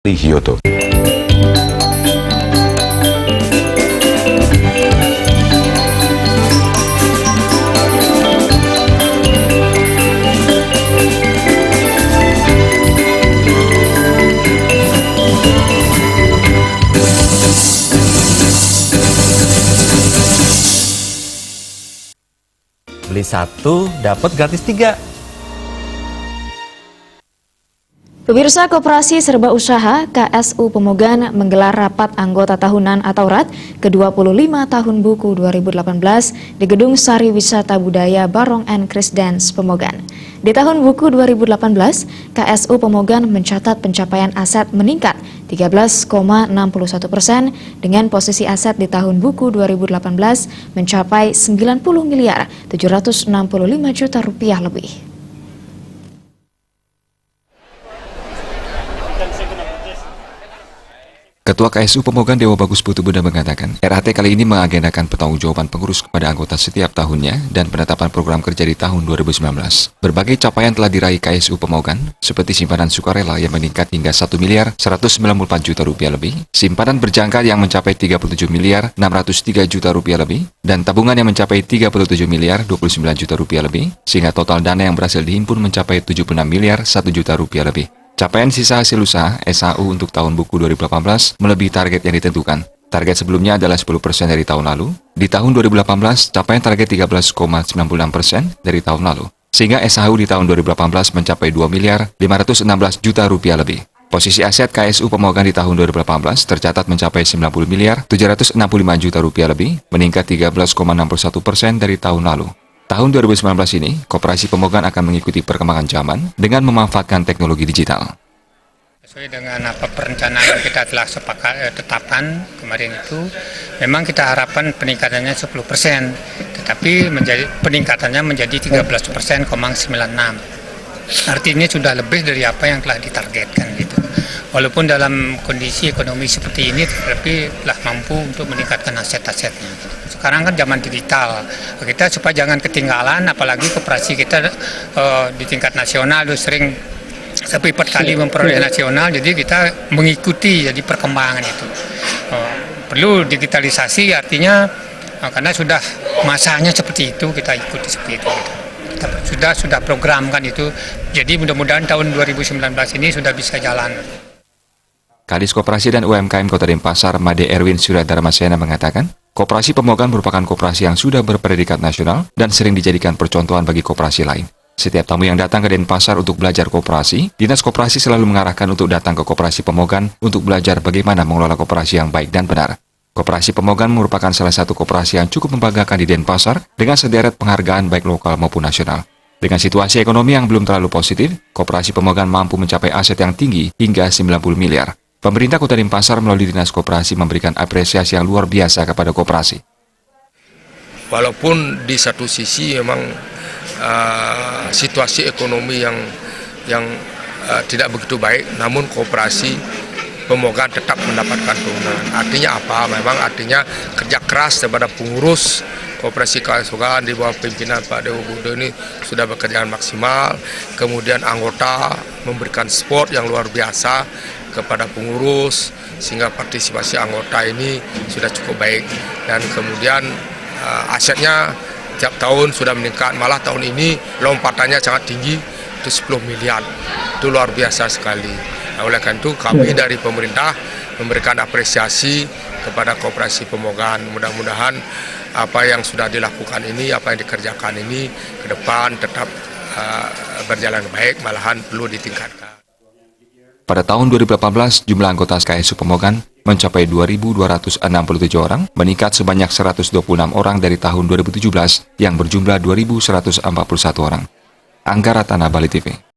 Hyoto. Beli satu, dapat gratis 3. Pemirsa Koperasi Serba Usaha KSU Pemogan menggelar rapat anggota tahunan atau RAT ke-25 tahun buku 2018 di Gedung Sari Wisata Budaya Barong and Chris Dance Pemogan. Di tahun buku 2018, KSU Pemogan mencatat pencapaian aset meningkat 13,61% dengan posisi aset di tahun buku 2018 mencapai 90 miliar 765 juta rupiah lebih. Ketua KSU Pemogan Dewa Bagus Putu Bunda mengatakan, RAT kali ini mengagendakan pertanggungjawaban pengurus kepada anggota setiap tahunnya dan penetapan program kerja di tahun 2019. Berbagai capaian telah diraih KSU Pemogan, seperti simpanan sukarela yang meningkat hingga 1 miliar 194 juta rupiah lebih, simpanan berjangka yang mencapai 37 miliar 603 juta rupiah lebih, dan tabungan yang mencapai 37 miliar 29 juta rupiah lebih, sehingga total dana yang berhasil dihimpun mencapai 76 miliar 1 juta rupiah lebih. Capaian sisa hasil usaha SHU untuk tahun buku 2018 melebihi target yang ditentukan. Target sebelumnya adalah 10% dari tahun lalu. Di tahun 2018, capaian target 13,96% dari tahun lalu. Sehingga SHU di tahun 2018 mencapai 2 miliar 516 juta rupiah lebih. Posisi aset KSU Pemogan di tahun 2018 tercatat mencapai 90 miliar 765 juta rupiah lebih, meningkat 13,61% dari tahun lalu. Tahun 2019 ini, Koperasi Pemogan akan mengikuti perkembangan zaman dengan memanfaatkan teknologi digital. Sesuai dengan perencanaan kita telah tetapkan kemarin itu, memang kita harapkan peningkatannya 10%, tetapi peningkatannya menjadi 13,96%. Artinya sudah lebih dari apa yang telah ditargetkan gitu. Walaupun dalam kondisi ekonomi seperti ini, tetapi telah mampu untuk meningkatkan aset-asetnya. Sekarang kan zaman digital, kita supaya jangan ketinggalan, apalagi koperasi kita di tingkat nasional itu sering sampai 4 kali memperoleh nasional, jadi kita mengikuti jadi perkembangan itu. Perlu digitalisasi, artinya karena sudah masanya seperti itu, kita ikuti seperti itu. Kita sudah programkan itu, jadi mudah-mudahan tahun 2019 ini sudah bisa jalan. Kadis Koperasi dan UMKM Kota Denpasar, Made Erwin Suryadharmasena mengatakan, Koperasi Pemogan merupakan koperasi yang sudah berpredikat nasional dan sering dijadikan percontohan bagi koperasi lain. Setiap tamu yang datang ke Denpasar untuk belajar koperasi, Dinas Koperasi selalu mengarahkan untuk datang ke Koperasi Pemogan untuk belajar bagaimana mengelola koperasi yang baik dan benar. Koperasi Pemogan merupakan salah satu koperasi yang cukup membanggakan di Denpasar dengan sederet penghargaan baik lokal maupun nasional. Dengan situasi ekonomi yang belum terlalu positif, Koperasi Pemogan mampu mencapai aset yang tinggi hingga 90 miliar. Pemerintah Kota Denpasar melalui Dinas Koperasi memberikan apresiasi yang luar biasa kepada koperasi. Walaupun di satu sisi memang situasi ekonomi yang tidak begitu baik, namun Koperasi Pemogan tetap mendapatkan keuntungan. Artinya apa? Memang artinya kerja keras daripada pengurus Koperasi Pemogan di bawah pimpinan Pak Dewa Budo ini sudah bekerja maksimal. Kemudian anggota memberikan support yang luar biasa kepada pengurus, sehingga partisipasi anggota ini sudah cukup baik. Dan kemudian asetnya tiap tahun sudah meningkat, malah tahun ini lompatannya sangat tinggi, itu 10 miliar. Itu luar biasa sekali. Nah, oleh karena itu kami dari pemerintah memberikan apresiasi kepada Koperasi Pemogan. Mudah-mudahan apa yang sudah dilakukan ini, apa yang dikerjakan ini ke depan tetap berjalan baik, malahan perlu ditingkatkan. Pada tahun 2018, jumlah anggota KSU Pemogan mencapai 2.267 orang, meningkat sebanyak 126 orang dari tahun 2017 yang berjumlah 2.141 orang. Angga Ratana, Bali TV.